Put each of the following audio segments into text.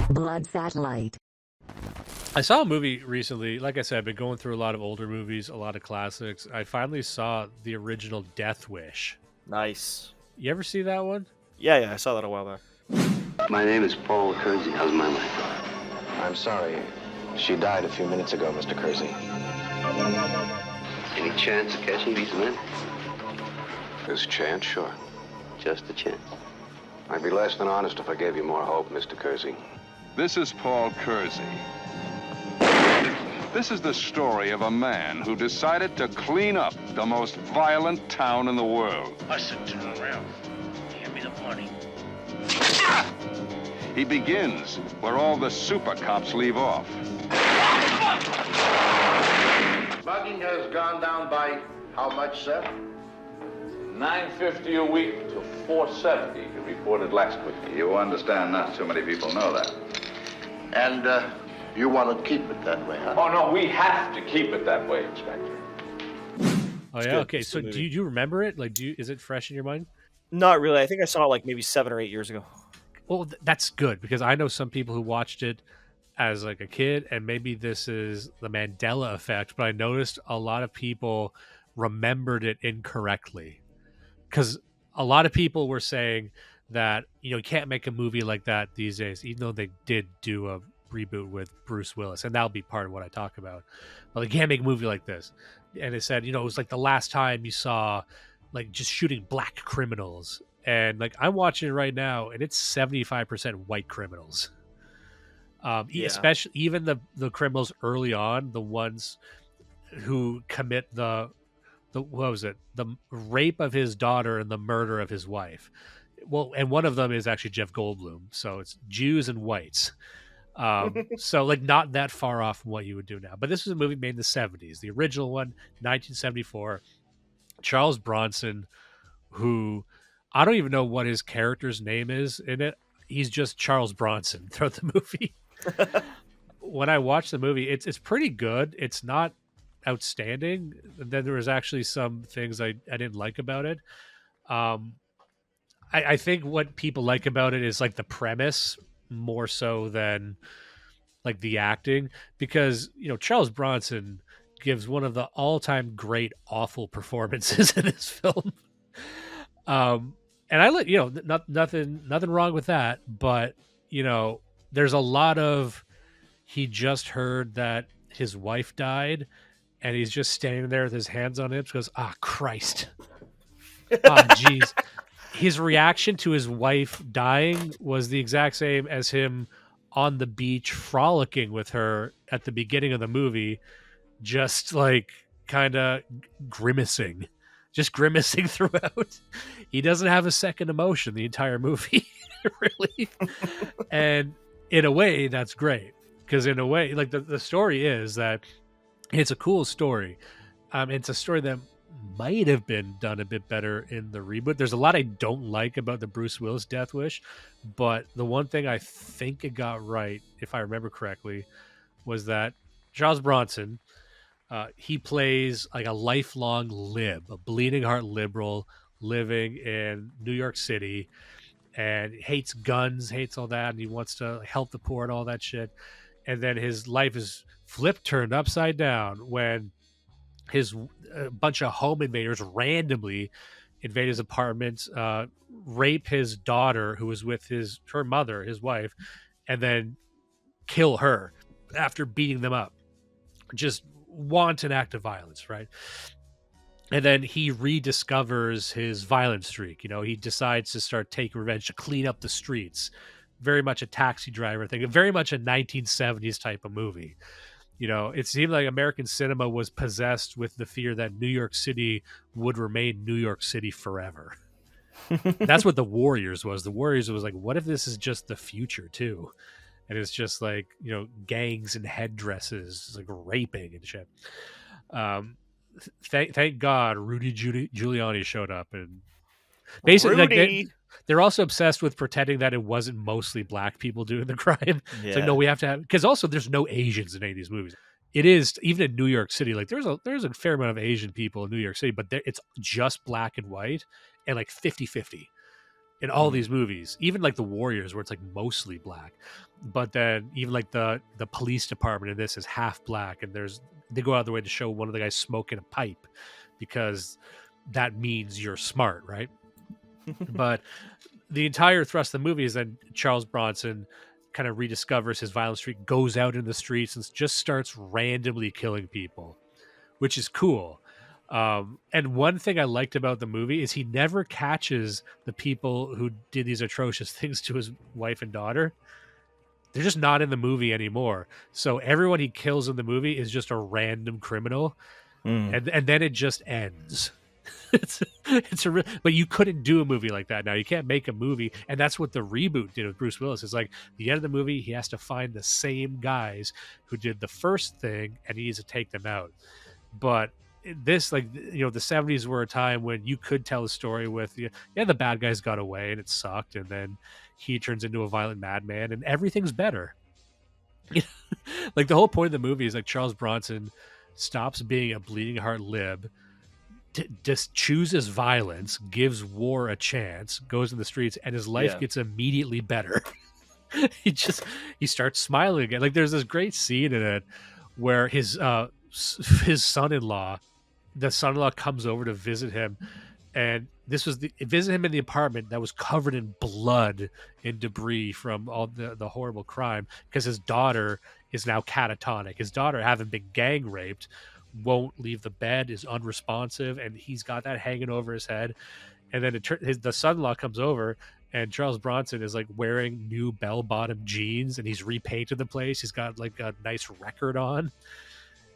Blood Satellite. I saw a movie recently. Like I said, I've been going through a lot of older movies, a lot of classics. I finally saw the original Death Wish. Nice. You ever see that one? Yeah, I saw that a while back. My name is Paul Kersey. How's my wife? I'm sorry. She died a few minutes ago, Mr. Kersey. Any chance of catching these men? There's a chance, sure. Just a chance. I'd be less than honest if I gave you more hope, Mr. Kersey. This is Paul Kersey. This is the story of a man who decided to clean up the most violent town in the world. I said turn around. Hand me the money. He begins where all the super cops leave off. Mugging has gone down by how much, sir? $9.50 a week to $4.70, he reported last week. You understand not too many people know that. And you want to keep it that way, huh? Oh, no, we have to keep it that way, Inspector. Oh, yeah? Okay, so do you remember it? Like, is it fresh in your mind? Not really. I think I saw it like maybe 7 or 8 years ago. Well, that's good, because I know some people who watched it as like a kid, and maybe this is the Mandela effect, but I noticed a lot of people remembered it incorrectly. Because a lot of people were saying that, you can't make a movie like that these days, even though they did do a reboot with Bruce Willis, and that'll be part of what I talk about. But they can't make a movie like this. And it said, it was like the last time you saw like just shooting black criminals. And like I'm watching it right now, and it's 75% white criminals. Especially even the criminals early on, the ones who commit the what was it? The rape of his daughter and the murder of his wife. Well, and one of them is actually Jeff Goldblum. So it's Jews and whites. So like not that far off from what you would do now. But this was a movie made in the 70s. The original one, 1974. Charles Bronson, who I don't even know what his character's name is in it. He's just Charles Bronson throughout the movie. When I watched the movie, it's pretty good. It's not outstanding. And then there was actually some things I didn't like about it. I think what people like about it is like the premise more so than like the acting, because Charles Bronson gives one of the all-time great awful performances in this film. And I let nothing wrong with that, but there's a lot of he just heard that his wife died, and he's just standing there with his hands on hips, goes, Christ. Jeez. His reaction to his wife dying was the exact same as him on the beach frolicking with her at the beginning of the movie, just like kind of grimacing throughout. He doesn't have a second emotion the entire movie, really. And in a way, that's great, because in a way, like the story is that it's a cool story. It's a story that might have been done a bit better in the reboot. There's a lot I don't like about the Bruce Willis Death Wish, but the one thing I think it got right, if I remember correctly, was that Charles Bronson, he plays like a lifelong lib, a bleeding heart liberal living in New York City, and hates guns, hates all that, and he wants to help the poor and all that shit. And then his life is turned upside down when a bunch of home invaders randomly invade his apartment, rape his daughter, who was with her mother, his wife, and then kill her after beating them up. Just wanton act of violence, right? And then he rediscovers his violent streak. He decides to start taking revenge, to clean up the streets. Very much a Taxi Driver thing, very much a 1970s type of movie. It seemed like American cinema was possessed with the fear that New York City would remain New York City forever. That's what The Warriors was. The Warriors was like, what if this is just the future too? And it's just like, gangs and headdresses, like raping and shit. Thank God Rudy Giuliani showed up, and basically like they're also obsessed with pretending that it wasn't mostly black people doing the crime. Yeah. It's like, no, we have to have, because also there's no Asians in any of these movies. It is, even in New York City, like there's a fair amount of Asian people in New York City, but it's just black and white and like 50-50. in all these movies, even like the Warriors, where it's like mostly black. But then even like the police department in this is half black, and they go out of their way to show one of the guys smoking a pipe because that means you're smart, right? But the entire thrust of the movie is that Charles Bronson kind of rediscovers his violent streak, goes out in the streets and just starts randomly killing people, which is cool. And one thing I liked about the movie is he never catches the people who did these atrocious things to his wife and daughter. They're just not in the movie anymore. So everyone he kills in the movie is just a random criminal. And then it just ends. But you couldn't do a movie like that now. You can't make a movie, and that's what the reboot did with Bruce Willis. It's like the end of the movie, he has to find the same guys who did the first thing, and he needs to take them out. But this, like, you know, the 70s were a time when you could tell a story with, yeah, the bad guys got away and it sucked, and then he turns into a violent madman, and everything's better. Like, the whole point of the movie is like Charles Bronson stops being a bleeding heart lib, just chooses violence, gives war a chance, goes in the streets, and his life gets immediately better. he starts smiling again. Like, there's this great scene in it where his son-in-law comes over to visit him, and visit him in the apartment that was covered in blood and debris from all the horrible crime, because his daughter is now catatonic. His daughter, having been gang raped, won't leave the bed, is unresponsive, and he's got that hanging over his head. And then the son-in-law comes over, and Charles Bronson is like wearing new bell-bottom jeans, and he's repainted the place. He's got like a nice record on.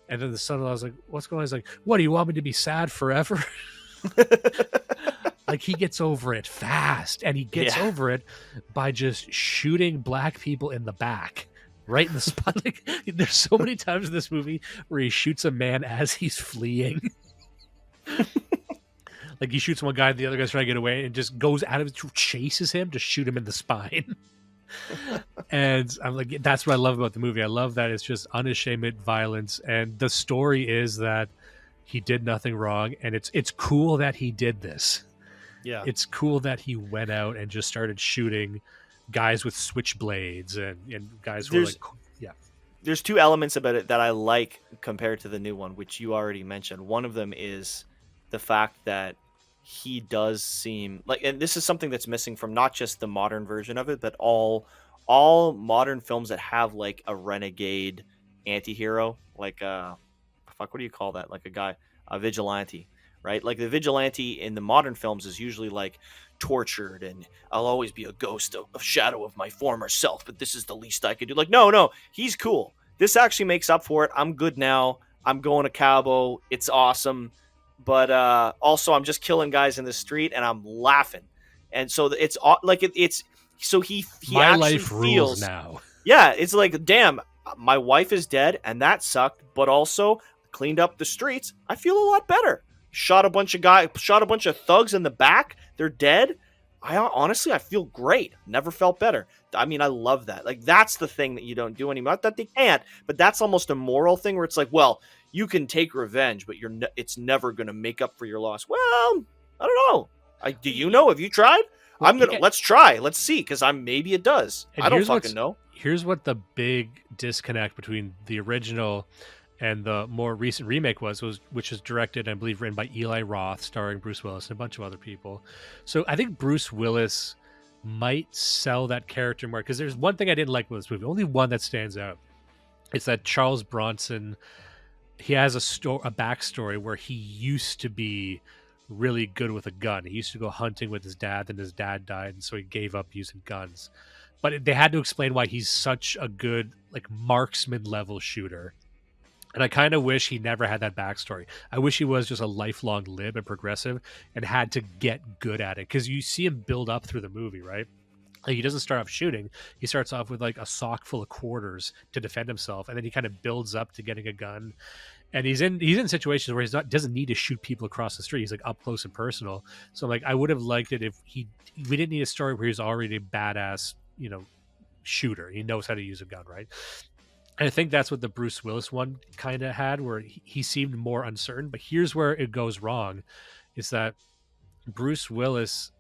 And then the son-in-law is like, what's going on? He's like, what, do you want me to be sad forever? Like, he gets over it fast, and he gets over it by just shooting black people in the back. Right in the spot. Like, there's so many times in this movie where he shoots a man as he's fleeing. Like, he shoots one guy and the other guy's trying to get away, and just goes out of it, chases him to shoot him in the spine. And I'm like, that's what I love about the movie. I love that it's just unashamed violence, and the story is that he did nothing wrong, and it's cool that he did this. Yeah, it's cool that he went out and just started shooting guys with switchblades and guys who are like, There's two elements about it that I like compared to the new one, which you already mentioned. One of them is the fact that he does seem like, and this is something that's missing from not just the modern version of it, but all modern films that have like a renegade anti-hero, like what do you call that? Like a vigilante, right? Like the vigilante in the modern films is usually like tortured, and I'll always be a ghost, a shadow of my former self, but this is the least I could do. Like, no, he's cool. This actually makes up for it. I'm good now. I'm going to Cabo. It's awesome. But also, I'm just killing guys in the street, and I'm laughing. And so it's like it's so he my actually life feels rules now. Yeah, it's like, damn, my wife is dead, and that sucked. But also, cleaned up the streets. I feel a lot better. Shot a bunch of thugs in the back. They're dead. I feel great. Never felt better. I mean, I love that. Like, that's the thing that you don't do anymore. Not that they can't, but that's almost a moral thing where it's like, well, you can take revenge, but it's never going to make up for your loss. Well, I don't know. Do you know? Have you tried? Let's try. Let's see, because maybe it does. I don't fucking know. Here's what the big disconnect between the original and the more recent remake which is directed and I believe written by Eli Roth, starring Bruce Willis and a bunch of other people. So I think Bruce Willis might sell that character more, because there's one thing I didn't like with this movie, only one that stands out. It's that Charles Bronson, he has a backstory where he used to be really good with a gun. He used to go hunting with his dad, and his dad died, and so he gave up using guns. But they had to explain why he's such a good, like, marksman level shooter. And I kind of wish he never had that backstory. I wish he was just a lifelong lib and progressive and had to get good at it. Because you see him build up through the movie, right? Like, he doesn't start off shooting. He starts off with like a sock full of quarters to defend himself, and then he kind of builds up to getting a gun. And he's in situations where doesn't need to shoot people across the street. He's like up close and personal. So like, I would have liked it if we didn't need a story where he's already a badass, shooter. He knows how to use a gun, right? And I think that's what the Bruce Willis one kind of had, where he seemed more uncertain. But here's where it goes wrong, is that Bruce Willis,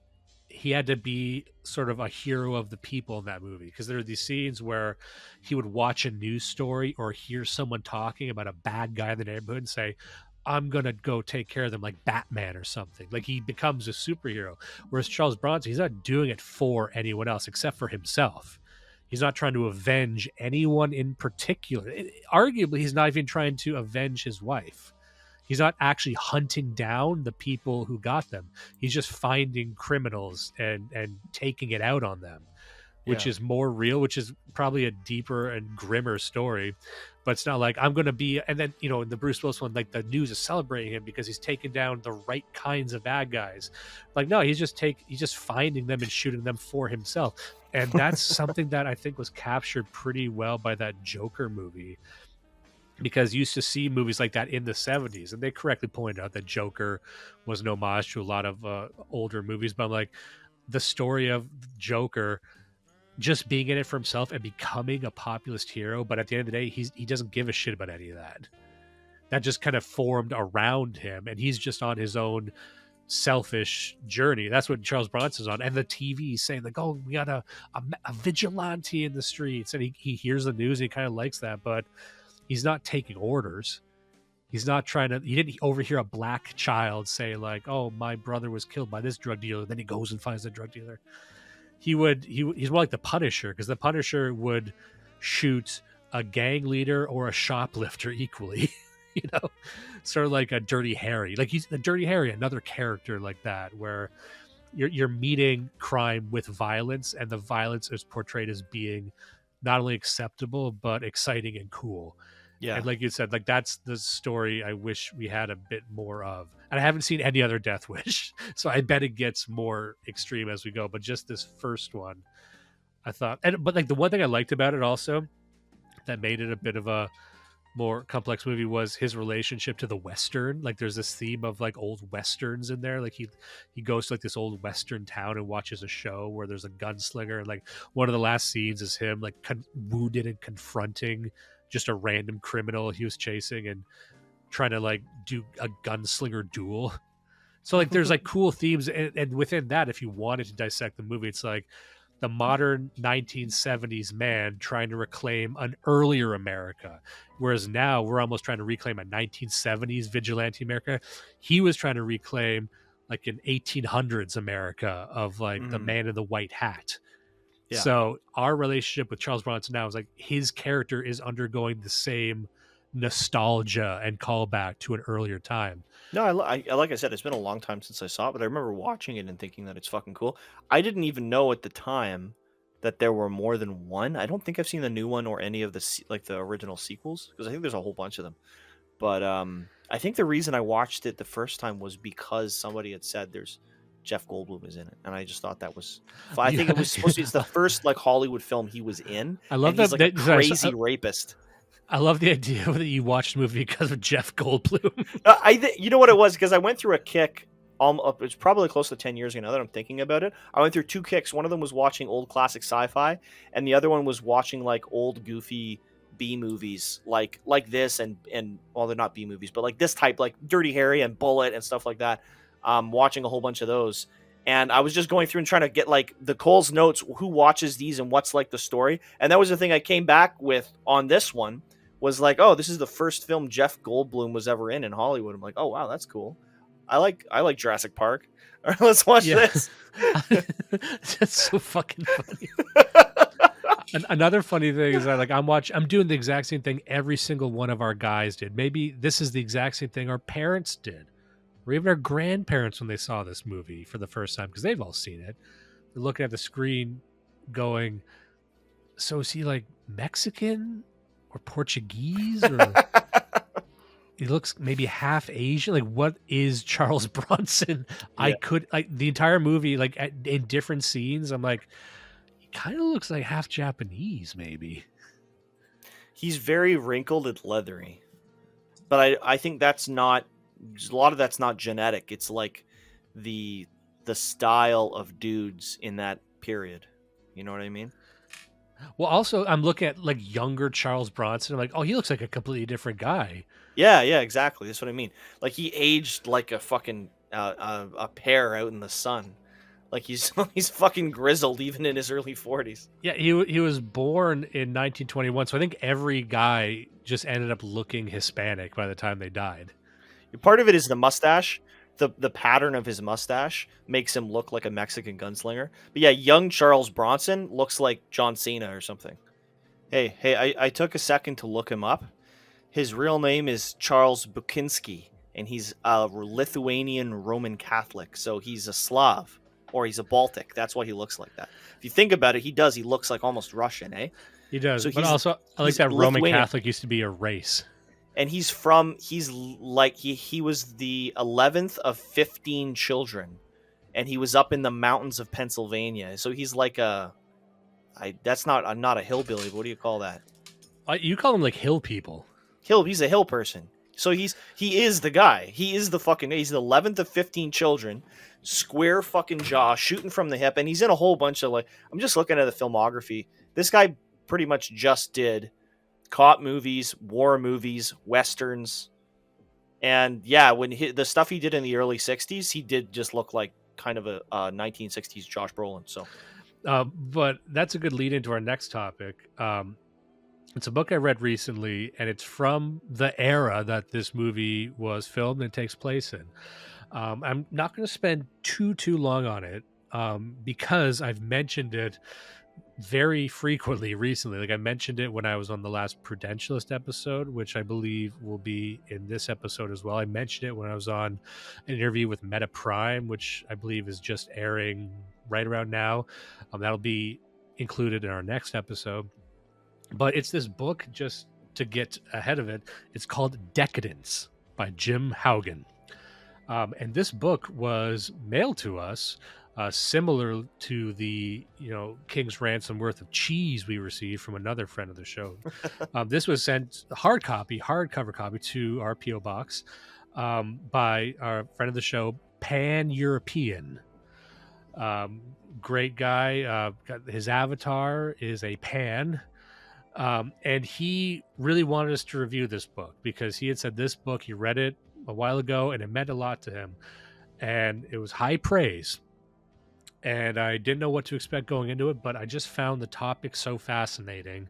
he had to be sort of a hero of the people in that movie, because there are these scenes where he would watch a news story or hear someone talking about a bad guy in the neighborhood and say, I'm going to go take care of them, like Batman or something. Like, he becomes a superhero. Whereas Charles Bronson, he's not doing it for anyone else except for himself. He's not trying to avenge anyone in particular. Arguably, he's not even trying to avenge his wife. He's not actually hunting down the people who got them. He's just finding criminals and taking it out on them, which is more real, which is probably a deeper and grimmer story. But it's not like I'm going to be, and then, in the Bruce Willis one, like, the news is celebrating him because he's taken down the right kinds of bad guys. Like, no, he's just finding them and shooting them for himself. And that's something that I think was captured pretty well by that Joker movie. Because you used to see movies like that in the 70s, and they correctly pointed out that Joker was an homage to a lot of older movies. But I'm like, the story of Joker just being in it for himself and becoming a populist hero, but at the end of the day, he doesn't give a shit about any of that. That just kind of formed around him, and he's just on his own selfish journey. That's what Charles Bronson's on. And the TV saying, like, oh, we got a vigilante in the streets, and he hears the news, and he kind of likes that, but he's not taking orders. He's not trying to. He didn't overhear a black child say, like, "Oh, my brother was killed by this drug dealer." Then he goes and finds the drug dealer. He's more like the Punisher, because the Punisher would shoot a gang leader or a shoplifter equally. Sort of like a Dirty Harry. Like, he's the Dirty Harry, another character like that, where you're meeting crime with violence, and the violence is portrayed as being not only acceptable but exciting and cool. Yeah. And like you said, like, that's the story I wish we had a bit more of. And I haven't seen any other Death Wish, so I bet it gets more extreme as we go. But just this first one, I thought, but like, the one thing I liked about it also that made it a bit of a more complex movie was his relationship to the Western. Like, there's this theme of like old Westerns in there. Like, he goes to like this old Western town and watches a show where there's a gunslinger, and like one of the last scenes is him like wounded and confronting just a random criminal he was chasing and trying to like do a gunslinger duel. So like, there's like cool themes, and within that, if you wanted to dissect the movie, it's like the modern 1970s man trying to reclaim an earlier America. Whereas now we're almost trying to reclaim a 1970s vigilante America. He was trying to reclaim like an 1800s America of like the man in the white hat. Yeah. So our relationship with Charles Bronson now is like, his character is undergoing the same nostalgia and callback to an earlier time. No, I like I said, it's been a long time since I saw it, but I remember watching it and thinking that it's fucking cool. I didn't even know at the time that there were more than one. I don't think I've seen the new one or any of the the original sequels, because I think there's a whole bunch of them. But I think the reason I watched it the first time was because somebody had said there's Jeff Goldblum is in it, and I just thought that was. I think it was supposed to be. It's the first like Hollywood film he was in. I love that. He's like a crazy rapist. I love the idea that you watched the movie because of Jeff Goldblum. You know what it was? Because I went through a kick. It's probably close to 10 years ago now that I'm thinking about it. I went through two kicks. One of them was watching old classic sci-fi, and the other one was watching like old goofy B movies, like this, and well, they're not B movies, but like this type, like Dirty Harry and Bullet and stuff like that. Watching a whole bunch of those. And I was just going through and trying to get like the Cole's notes, who watches these and what's like the story. And that was the thing I came back with on this one, was like, oh, this is the first film Jeff Goldblum was ever in Hollywood. I'm like, oh wow, that's cool. I like Jurassic Park. All right, let's watch this. That's so fucking funny. Another funny thing is that like I'm doing the exact same thing every single one of our guys did. Maybe this is the exact same thing our parents did, or even our grandparents when they saw this movie for the first time, because they've all seen it. They're looking at the screen going, so is he like Mexican or Portuguese, or he looks maybe half Asian? Like, what is Charles Bronson? Yeah. I could, like, the entire movie, like in different scenes, I'm like, he kind of looks like half Japanese maybe. He's very wrinkled and leathery, but I think that's not, a lot of that's not genetic. It's like the style of dudes in that period. You know what I mean? Well, also, I'm looking at like younger Charles Bronson. I'm like, oh, he looks like a completely different guy. Yeah, exactly. That's what I mean. Like, he aged like a fucking a pear out in the sun. Like he's fucking grizzled even in his early 40s. Yeah, he was born in 1921, so I think every guy just ended up looking Hispanic by the time they died. Part of it is the mustache. The pattern of his mustache makes him look like a Mexican gunslinger. But yeah, young Charles Bronson looks like John Cena or something. Hey, I took a second to look him up. His real name is Charles Bukinski, and he's a Lithuanian Roman Catholic, so he's a Slav, or he's a Baltic. That's why he looks like that. If you think about it, he looks like almost Russian, eh? He does, So but also I like that Roman Lithuanian. Catholic used to be a race. And he was the 11th of 15 children, and he was up in the mountains of Pennsylvania. So he's like that's not a hillbilly, but what do you call that? You call them like hill people. He's a hill person. So he is the guy. He's the 11th of 15 children, square fucking jaw, shooting from the hip, and he's in a whole bunch of I'm just looking at the filmography. This guy pretty much just did cop movies, war movies, westerns, and yeah, when the stuff he did in the early 60s, he did just look like kind of a 1960s Josh Brolin. So, but that's a good lead into our next topic. It's a book I read recently, and it's from the era that this movie was filmed and takes place in. I'm not going to spend too long on it because I've mentioned it very frequently recently. Like I mentioned it when I was on the last Prudentialist episode, which I believe will be in this episode as well. I mentioned it when I was on an interview with Meta Prime, which I believe is just airing right around now. That'll be included in our next episode. But it's this book, just to get ahead of it, it's called Decadence by Jim Hougan. And this book was mailed to us similar to the King's Ransom worth of cheese we received from another friend of the show. This was sent hardcover copy to our P.O. box by our friend of the show, Pan-European. Great guy. His avatar is a pan. And he really wanted us to review this book because he had said this book, he read it a while ago and it meant a lot to him. And it was high praise. And I didn't know what to expect going into it, but I just found the topic so fascinating.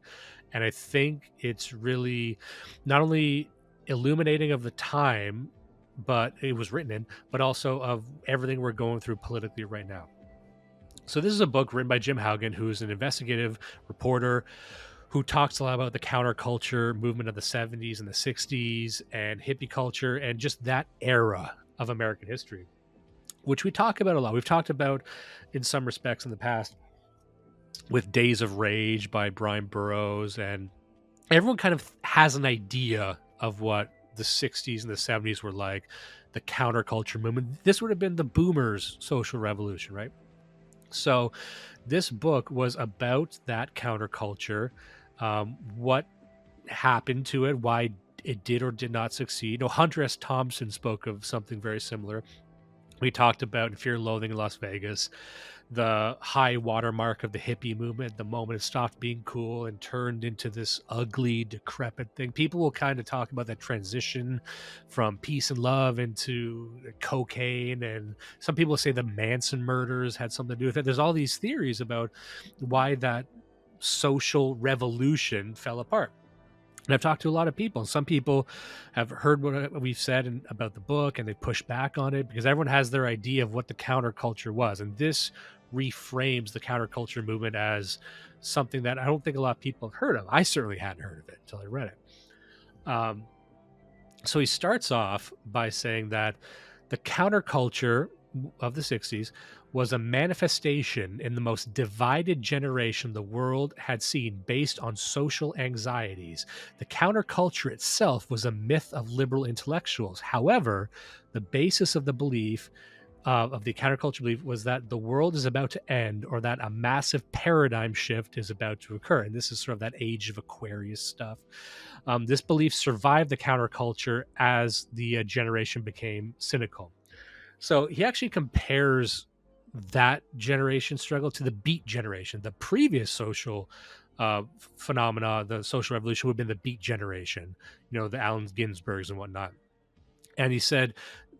And I think it's really not only illuminating of the time, but it was written in, but also of everything we're going through politically right now. So this is a book written by Jim Hougan, who's an investigative reporter who talks a lot about the counterculture movement of the 70s and the 60s and hippie culture and just that era of American history, which we talk about a lot. We've talked about in some respects in the past with Days of Rage by Brian Burroughs, and everyone kind of has an idea of what the 60s and the 70s were like, the counterculture movement. This would have been the boomers' social revolution, right? So this book was about that counterculture, what happened to it, why it did or did not succeed. Hunter S. Thompson spoke of something very similar. We talked about Fear and Loathing in Las Vegas, the high watermark of the hippie movement, the moment it stopped being cool and turned into this ugly, decrepit thing. People will kind of talk about that transition from peace and love into cocaine, and some people say the Manson murders had something to do with it. There's all these theories about why that social revolution fell apart. And I've talked to a lot of people, and some people have heard what we've said about the book, and they push back on it because everyone has their idea of what the counterculture was. And this reframes the counterculture movement as something that I don't think a lot of people have heard of. I certainly hadn't heard of it until I read it. So he starts off by saying that the counterculture of the 60s was a manifestation in the most divided generation the world had seen based on social anxieties. The counterculture itself was a myth of liberal intellectuals. However, the basis of the belief of the counterculture belief was that the world is about to end, or that a massive paradigm shift is about to occur. And this is sort of that age of Aquarius stuff. This belief survived the counterculture as the generation became cynical. So he actually compares that generation struggle to the Beat generation. The previous social phenomena, the social revolution, would have been the Beat generation, the Allen Ginsbergs and whatnot. And he said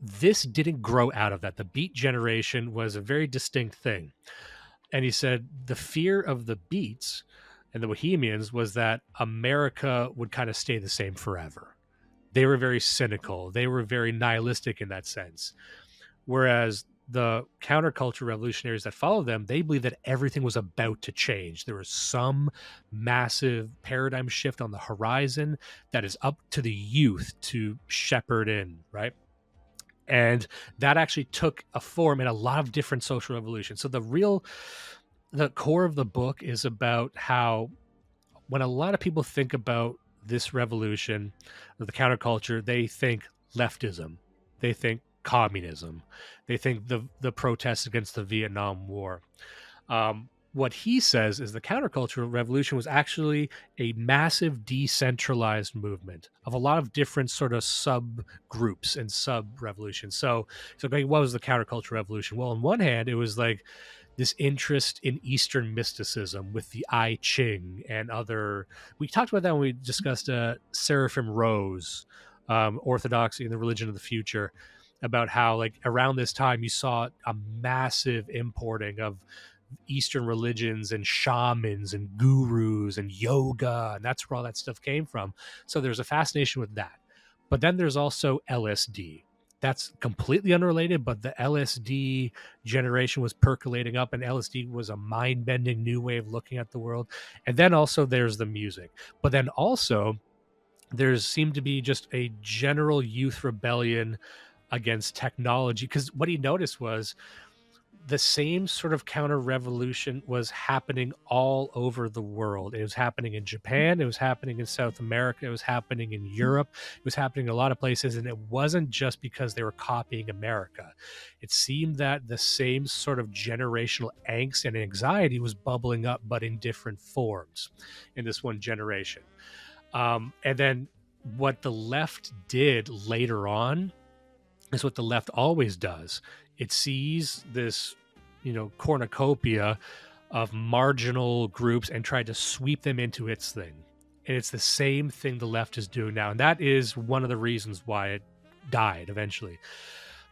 this didn't grow out of that. The Beat generation was a very distinct thing. And he said the fear of the Beats and the Bohemians was that America would kind of stay the same forever. They were very cynical. They were very nihilistic in that sense. Whereas the counterculture revolutionaries that followed them, they believed that everything was about to change. There was some massive paradigm shift on the horizon that is up to the youth to shepherd in, right? And that actually took a form in a lot of different social revolutions. So the core of the book is about how when a lot of people think about this revolution, the counterculture, they think leftism, they think communism, they think the protests against the Vietnam War. What he says is the countercultural revolution was actually a massive decentralized movement of a lot of different sort of subgroups and sub-revolutions. So what was the countercultural revolution? Well, on one hand, it was like this interest in Eastern mysticism with the I Ching and other. We talked about that when we discussed Seraphim Rose, Orthodoxy and the Religion of the Future, about how like around this time you saw a massive importing of Eastern religions and shamans and gurus and yoga, and that's where all that stuff came from. So there's a fascination with that. But then there's also LSD. That's completely unrelated, but the LSD generation was percolating up, and LSD was a mind-bending new way of looking at the world. And then also there's the music. But then also there seemed to be just a general youth rebellion against technology, because what he noticed was the same sort of counter revolution was happening all over the world. It was happening in Japan, it was happening in South America, it was happening in Europe, it was happening in a lot of places, and it wasn't just because they were copying America. It seemed that the same sort of generational angst and anxiety was bubbling up, but in different forms in this one generation. And then what the left did later on is what the left always does. It sees this, cornucopia of marginal groups and tried to sweep them into its thing. And it's the same thing the left is doing now. And that is one of the reasons why it died eventually.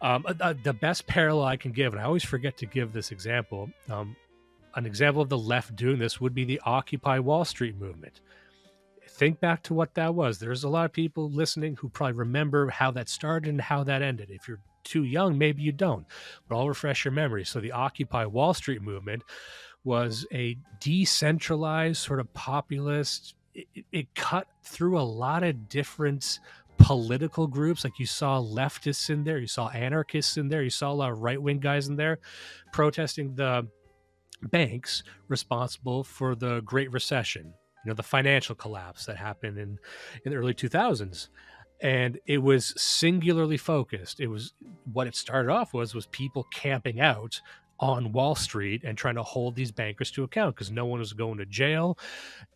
The best parallel I can give, and I always forget to give this example, an example of the left doing this would be the Occupy Wall Street movement. Think back to what that was. There's a lot of people listening who probably remember how that started and how that ended. If you're too young, maybe you don't, but I'll refresh your memory. So the Occupy Wall Street movement was a decentralized sort of populist. It cut through a lot of different political groups. Like you saw leftists in there, you saw anarchists in there, you saw a lot of right-wing guys in there protesting the banks responsible for the Great Recession, the financial collapse that happened in the early 2000s. And it was singularly focused. It was what it started off was people camping out on Wall Street and trying to hold these bankers to account because no one was going to jail.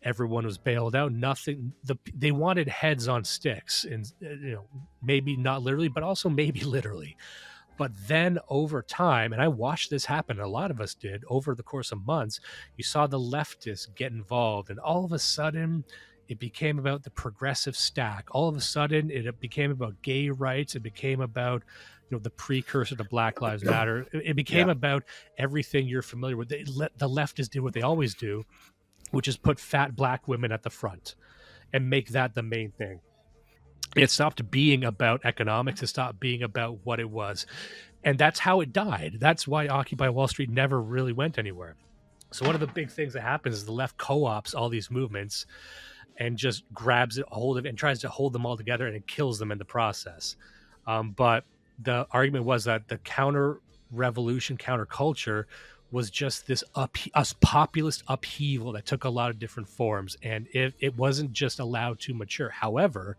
Everyone was bailed out. Nothing. They wanted heads on sticks, and maybe not literally, but also maybe literally. But then over time, and I watched this happen, a lot of us did, over the course of months, you saw the leftists get involved, and all of a sudden it became about the progressive stack. All of a sudden it became about gay rights. It became about the precursor to Black Lives Matter. It became about everything you're familiar with. The leftists did what they always do, which is put fat black women at the front and make that the main thing. It stopped being about economics. It stopped being about what it was. And that's how it died. That's why Occupy Wall Street never really went anywhere. So one of the big things that happens is the left co-ops all these movements and just grabs hold of it and tries to hold them all together, and it kills them in the process. But the argument was that the counter-revolution, counterculture was just this populist upheaval that took a lot of different forms, and it wasn't just allowed to mature. However,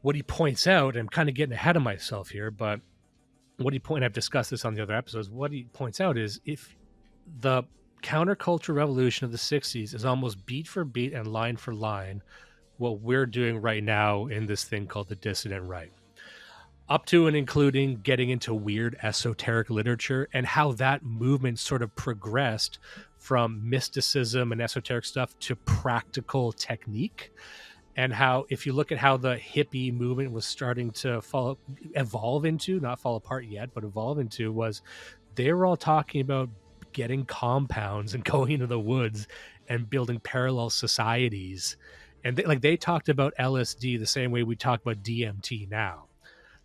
what he points out, and I'm kind of getting ahead of myself here, but I've discussed this on the other episodes, what he points out is if the counterculture revolution of the 60s is almost beat for beat and line for line what we're doing right now in this thing called the dissident right, up to and including getting into weird esoteric literature and how that movement sort of progressed from mysticism and esoteric stuff to practical technique and how, if you look at how the hippie movement was starting to evolve into, not fall apart yet, but evolve into, was they were all talking about getting compounds and going into the woods and building parallel societies. And they talked about LSD the same way we talk about DMT now.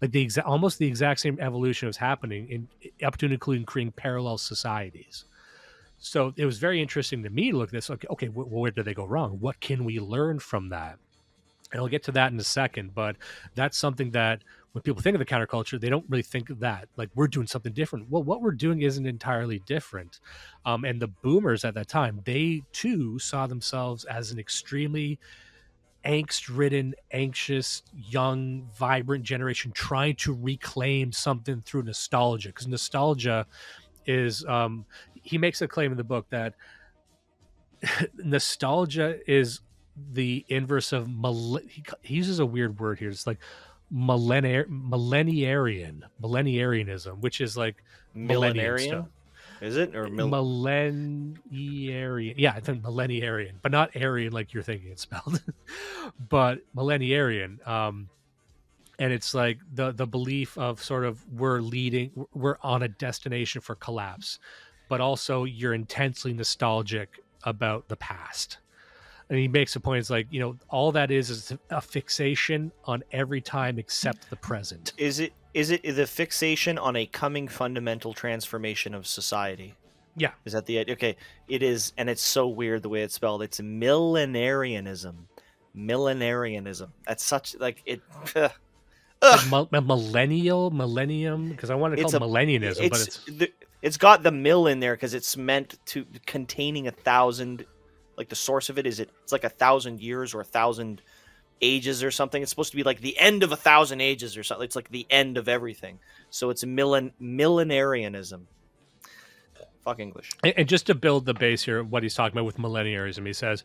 Like almost the exact same evolution was happening up to and including creating parallel societies. So it was very interesting to me to look at this. Okay, where did they go wrong? What can we learn from that? And I'll get to that in a second, but that's something that when people think of the counterculture, they don't really think of that. Like, we're doing something different. Well, what we're doing isn't entirely different. And the boomers at that time, they too saw themselves as an extremely angst-ridden, anxious, young, vibrant generation trying to reclaim something through nostalgia. Because nostalgia is, he makes a claim in the book that nostalgia is the inverse of he uses a weird word here. It's like millenniarianism, which is like millennium stuff. Is it? Or millenniarian? Yeah, I think millenniarian, but not Aryan like you're thinking it's spelled, but millenniarian. And it's like the belief of sort of we're on a destination for collapse, but also you're intensely nostalgic about the past. And he makes a point, it's like, all that is a fixation on every time except the present. Is it the fixation on a coming fundamental transformation of society? Yeah. Is that the idea? Okay, it is, and it's so weird the way it's spelled. It's millenarianism. Millenniarianism. That's such, like, it... Like millennium, because I want to call it millennianism, but it's got the mill in there because it's meant to containing 1,000... Like, the source of it is it's like 1,000 years or 1,000 ages or something. It's supposed to be like the end of 1,000 ages or something. It's like the end of everything. So it's millenarianism. Fuck English. And just to build the base here, what he's talking about with millenniarism, he says,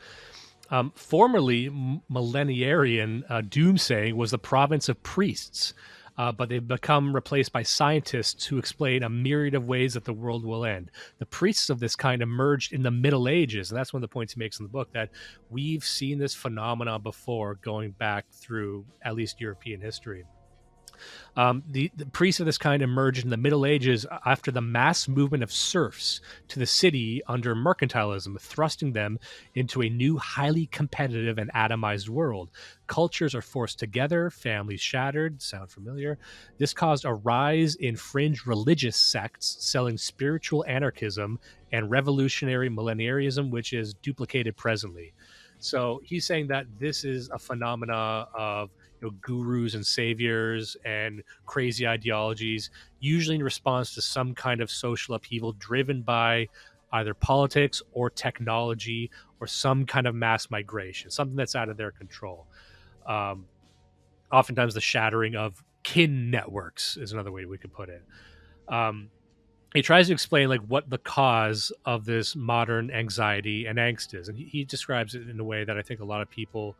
formerly millenniarian doomsaying was the province of priests, but they've become replaced by scientists who explain a myriad of ways that the world will end. The priests of this kind emerged in the Middle Ages, and that's one of the points he makes in the book, that we've seen this phenomenon before going back through at least European history. The priests of this kind emerged in the Middle Ages after the mass movement of serfs to the city under mercantilism, thrusting them into a new, highly competitive and atomized world. Cultures are forced together, families shattered. Sound familiar? This caused a rise in fringe religious sects selling spiritual anarchism and revolutionary millenniarism, which is duplicated presently. So he's saying that this is a phenomena of gurus and saviors and crazy ideologies, usually in response to some kind of social upheaval driven by either politics or technology or some kind of mass migration, something that's out of their control. Oftentimes the shattering of kin networks is another way we could put it. He tries to explain like what the cause of this modern anxiety and angst is, and he describes it in a way that I think a lot of people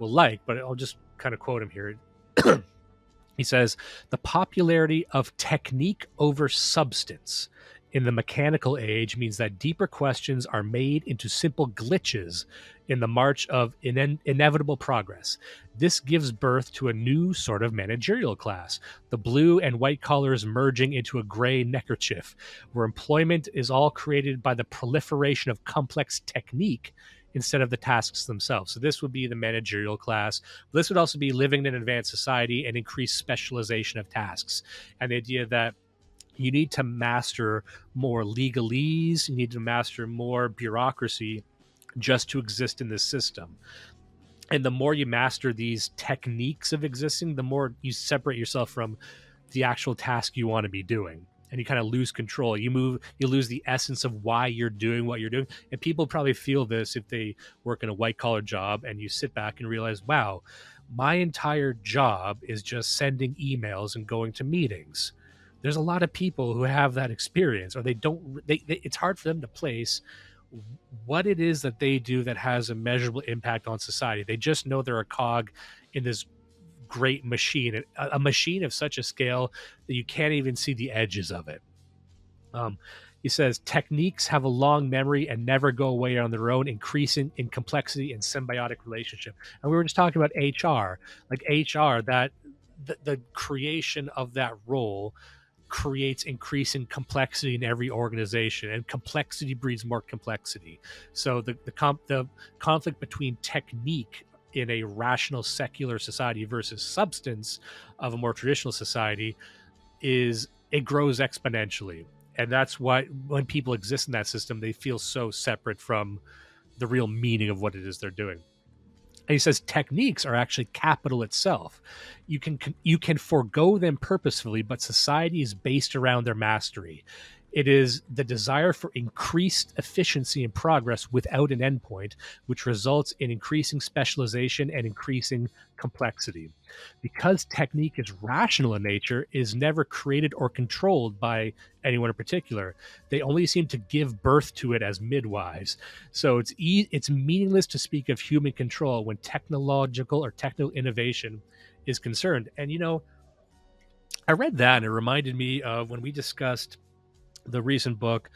will like, but I'll just kind of quote him here. He says, the popularity of technique over substance in the mechanical age means that deeper questions are made into simple glitches in the march of inevitable progress. This gives birth to a new sort of managerial class, the blue and white collars merging into a gray neckerchief, where employment is all created by the proliferation of complex technique instead of the tasks themselves. So this would be the managerial class. This would also be living in an advanced society and increased specialization of tasks. And the idea that you need to master more legalese, you need to master more bureaucracy just to exist in this system. And the more you master these techniques of existing, the more you separate yourself from the actual task you want to be doing. And you kind of lose control. You lose the essence of why you're doing what you're doing. And people probably feel this if they work in a white collar job and you sit back and realize, wow, my entire job is just sending emails and going to meetings. There's a lot of people who have that experience, or it's hard for them to place what it is that they do that has a measurable impact on society. They just know they're a cog in this great machine, a machine of such a scale that you can't even see the edges of it. He says techniques have a long memory and never go away on their own, increasing in complexity and symbiotic relationship. And we were just talking about HR, like HR, that the creation of that role creates increasing complexity in every organization, and complexity breeds more complexity. So the conflict between technique in a rational secular society versus substance of a more traditional society it grows exponentially. And that's why when people exist in that system, they feel so separate from the real meaning of what it is they're doing. And he says techniques are actually capital itself. You can forego them purposefully, but society is based around their mastery. It is the desire for increased efficiency and progress without an endpoint, which results in increasing specialization and increasing complexity. Because technique is rational in nature, it is never created or controlled by anyone in particular. They only seem to give birth to it as midwives. So it's meaningless to speak of human control when technological or techno innovation is concerned. And, I read that and it reminded me of when we discussed the recent book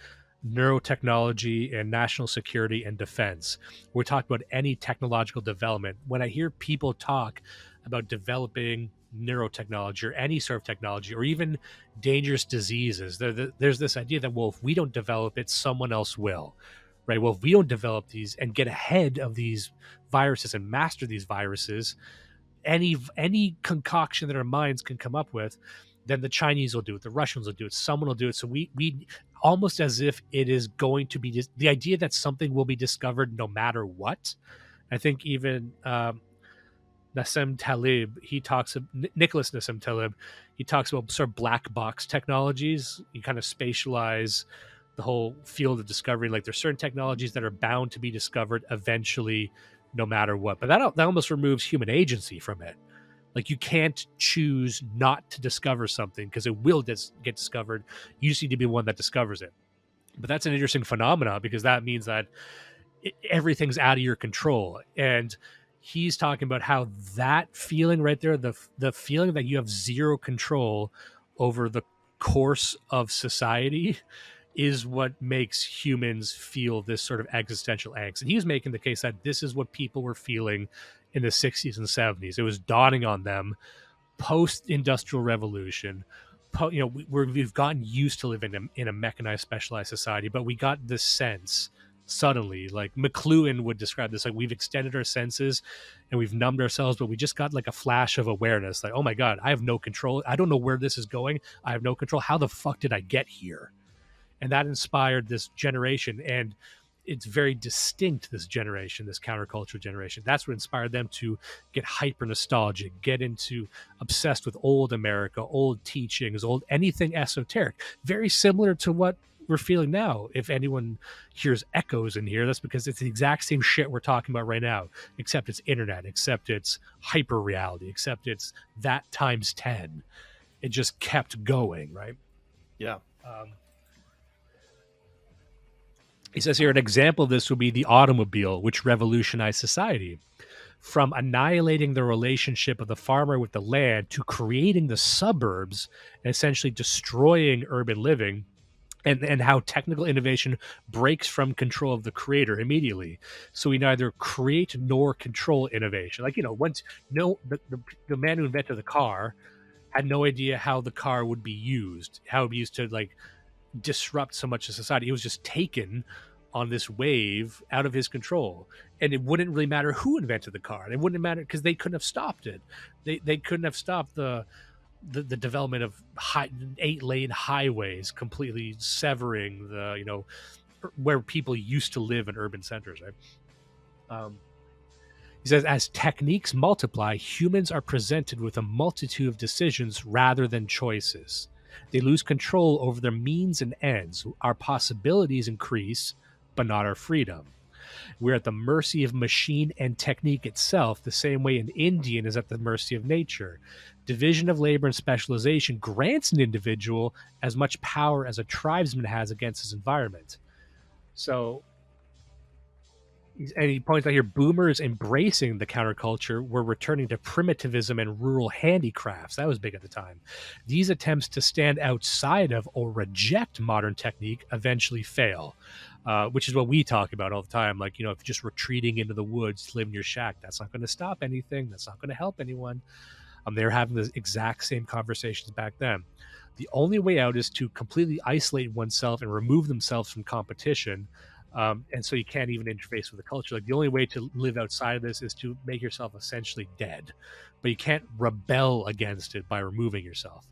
Neurotechnology and National Security and Defense. We talked about any technological development. When I hear people talk about developing neurotechnology or any sort of technology or even dangerous diseases, there's this idea that, well, if we don't develop it, someone else will, right? Well, if we don't develop these and get ahead of these viruses and master these viruses, any concoction that our minds can come up with, then the Chinese will do it, the Russians will do it, someone will do it. So we almost as if it is going to be the idea that something will be discovered no matter what. I think even Nassim Taleb, Nicholas Nassim Taleb, he talks about sort of black box technologies. You kind of spatialize the whole field of discovery. Like there's certain technologies that are bound to be discovered eventually, no matter what. But that almost removes human agency from it. Like you can't choose not to discover something because it will get discovered. You just need to be one that discovers it. But that's an interesting phenomenon because that means that everything's out of your control. And he's talking about how that feeling right there, the feeling that you have zero control over the course of society, is what makes humans feel this sort of existential angst. And he's making the case that this is what people were feeling in the 60s and 70s. It was dawning on them post-industrial revolution. We've gotten used to living in a mechanized, specialized society, but we got this sense suddenly, like McLuhan would describe this, like we've extended our senses and we've numbed ourselves, but we just got like a flash of awareness, like, oh my God, I have no control. I don't know where this is going. I have no control. How the fuck did I get here? And that inspired this generation. And it's very distinct, this generation, this counterculture generation. That's what inspired them to get hyper nostalgic, get into obsessed with old America, old teachings, old anything esoteric. Very similar to what we're feeling now. If anyone hears echoes in here, that's because it's the exact same shit we're talking about right now, except it's internet, except it's hyper reality, except it's that times 10. It just kept going, right? Yeah. He says here, an example of this would be the automobile, which revolutionized society. From annihilating the relationship of the farmer with the land to creating the suburbs and essentially destroying urban living, and how technical innovation breaks from control of the creator immediately. So we neither create nor control innovation. Like, the man who invented the car had no idea how the car would be used, how it would be used to like disrupt so much of society. It was just taken on this wave out of his control, and it wouldn't really matter who invented the car. It wouldn't matter because they couldn't have stopped it. They couldn't have stopped the development of 8-lane highways, completely severing where people used to live in urban centers, right? He says, as techniques multiply, humans are presented with a multitude of decisions rather than choices. They lose control over their means and ends. Our possibilities increase, but not our freedom. We're at the mercy of machine and technique itself, the same way an Indian is at the mercy of nature. Division of labor and specialization grants an individual as much power as a tribesman has against his environment. So And he points out here, boomers embracing the counterculture were returning to primitivism and rural handicrafts. That was big at the time. These attempts to stand outside of or reject modern technique eventually fail, which is what we talk about all the time. Like, if you're just retreating into the woods to live in your shack, that's not going to stop anything. That's not going to help anyone. They were having the exact same conversations back then. The only way out is to completely isolate oneself and remove themselves from competition. And so you can't even interface with the culture. Like, the only way to live outside of this is to make yourself essentially dead, but you can't rebel against it by removing yourself.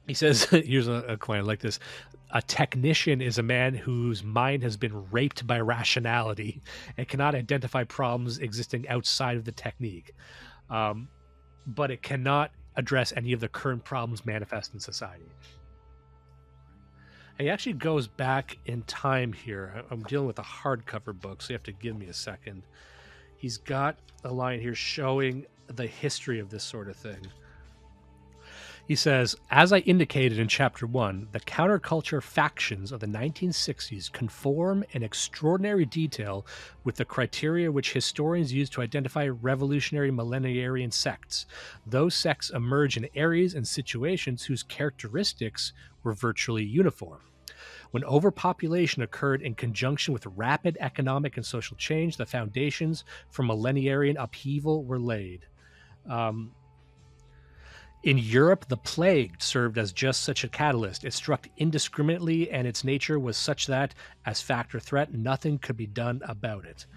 He says, here's a quote, I like this. A technician is a man whose mind has been raped by rationality and cannot identify problems existing outside of the technique. But it cannot address any of the current problems manifest in society. And he actually goes back in time here. I'm dealing with a hardcover book, so you have to give me a second. He's got a line here showing the history of this sort of thing. He says, as I indicated in Chapter 1, the counterculture factions of the 1960s conform in extraordinary detail with the criteria which historians use to identify revolutionary millenarian sects. Those sects emerge in areas and situations whose characteristics were virtually uniform. When overpopulation occurred in conjunction with rapid economic and social change, the foundations for millenarian upheaval were laid. In Europe, the plague served as just such a catalyst. It struck indiscriminately, and its nature was such that, as fact or threat, nothing could be done about it.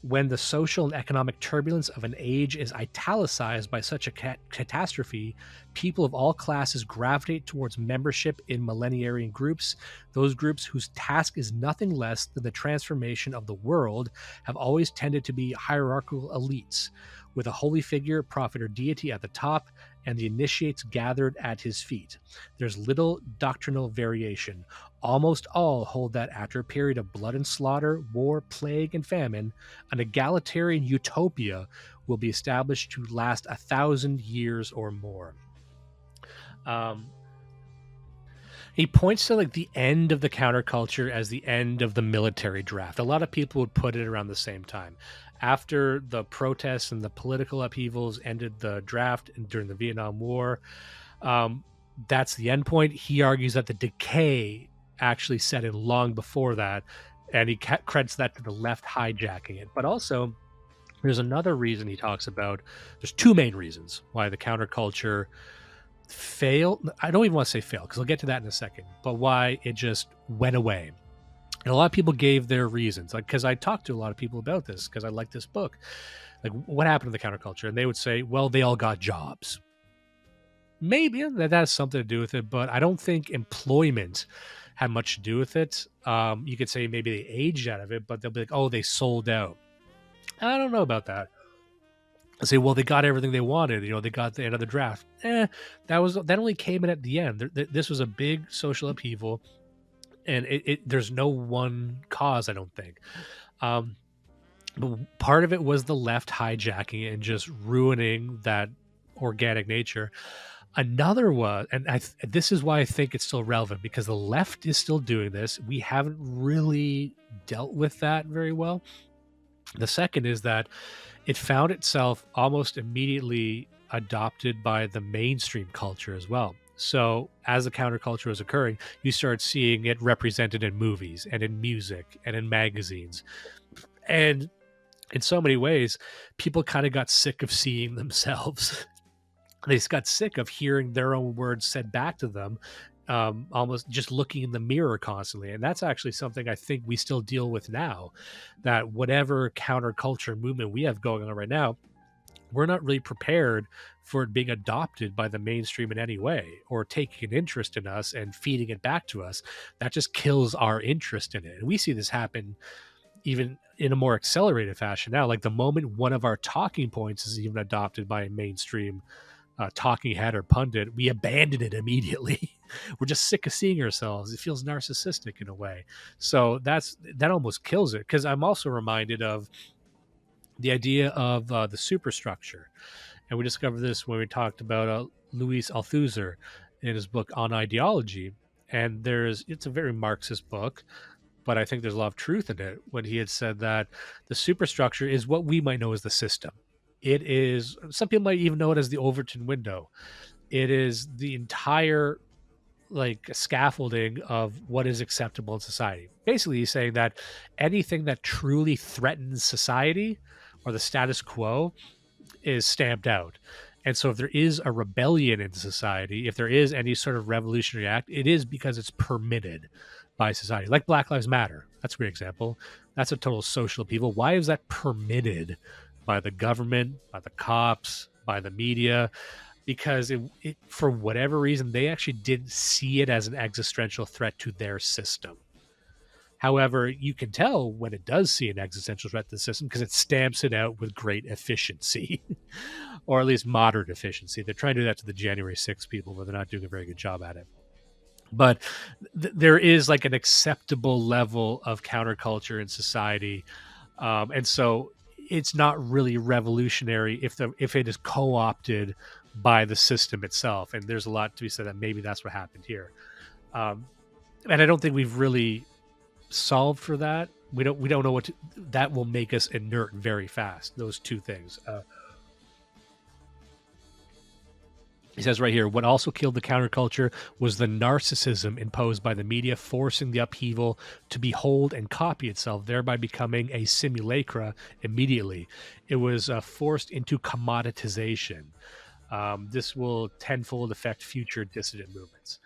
When the social and economic turbulence of an age is italicized by such a catastrophe, people of all classes gravitate towards membership in millenarian groups. Those groups whose task is nothing less than the transformation of the world have always tended to be hierarchical elites, with a holy figure, prophet, or deity at the top, and the initiates gathered at his feet. There's little doctrinal variation. Almost all hold that after a period of blood and slaughter, war, plague, and famine, an egalitarian utopia will be established to last 1,000 years or more. He points to like the end of the counterculture as the end of the military draft. A lot of people would put it around the same time. After the protests and the political upheavals ended the draft and during the Vietnam War, that's the end point. He argues that the decay actually set in long before that, and he credits that to the left hijacking it. But also, there's another reason he talks about. There's two main reasons why the counterculture failed. I don't even want to say failed, because I'll get to that in a second, but why it just went away. And a lot of people gave their reasons, like, because I talked to a lot of people about this, because I like this book. Like, what happened to the counterculture? And they would say, well, they all got jobs. Maybe that has something to do with it, but I don't think employment had much to do with it. You could say maybe they aged out of it, but they'll be like, oh, they sold out. I don't know about that. I say, well, they got everything they wanted. They got the end of the draft. That only came in at the end. This was a big social upheaval. And there's no one cause, I don't think. But part of it was the left hijacking it and just ruining that organic nature. Another was, and this is why I think it's still relevant, because the left is still doing this. We haven't really dealt with that very well. The second is that it found itself almost immediately adopted by the mainstream culture as well. So as the counterculture was occurring, you start seeing it represented in movies and in music and in magazines. And in so many ways, people kind of got sick of seeing themselves. They just got sick of hearing their own words said back to them, almost just looking in the mirror constantly. And that's actually something I think we still deal with now, that whatever counterculture movement we have going on right now, we're not really prepared for it being adopted by the mainstream in any way, or taking an interest in us and feeding it back to us. That just kills our interest in it. And we see this happen even in a more accelerated fashion now. Like, the moment one of our talking points is even adopted by a mainstream talking head or pundit, we abandon it immediately. We're just sick of seeing ourselves. It feels narcissistic in a way. So that almost kills it. Because I'm also reminded of the idea of the superstructure. And we discovered this when we talked about Luis Althusser in his book On Ideology. And it's a very Marxist book. but I think there's a lot of truth in it when he had said that the superstructure is what we might know as the system. It is, some people might even know it as the Overton window. It is the entire like scaffolding of what is acceptable in society. Basically, he's saying that anything that truly threatens society or the status quo is stamped out. And so if there is a rebellion in society, if there is any sort of revolutionary act, it is because it's permitted by society. Like Black Lives Matter. That's a great example. That's a total social upheaval. Why is that permitted by the government, by the cops, by the media? Because it for whatever reason, they actually didn't see it as an existential threat to their system. However, you can tell when it does see an existential threat to the system because it stamps it out with great efficiency, or at least moderate efficiency. They're trying to do that to the January 6th people, but they're not doing a very good job at it. But there is like an acceptable level of counterculture in society. And so it's not really revolutionary if it is co-opted by the system itself. And there's a lot to be said that maybe that's what happened here. And I don't think we've really solved for that. We don't know that will make us inert very fast. Those two things. He says right here, what also killed the counterculture was the narcissism imposed by the media, forcing the upheaval to behold and copy itself, thereby becoming a simulacra immediately. It was forced into commoditization. This will tenfold affect future dissident movements.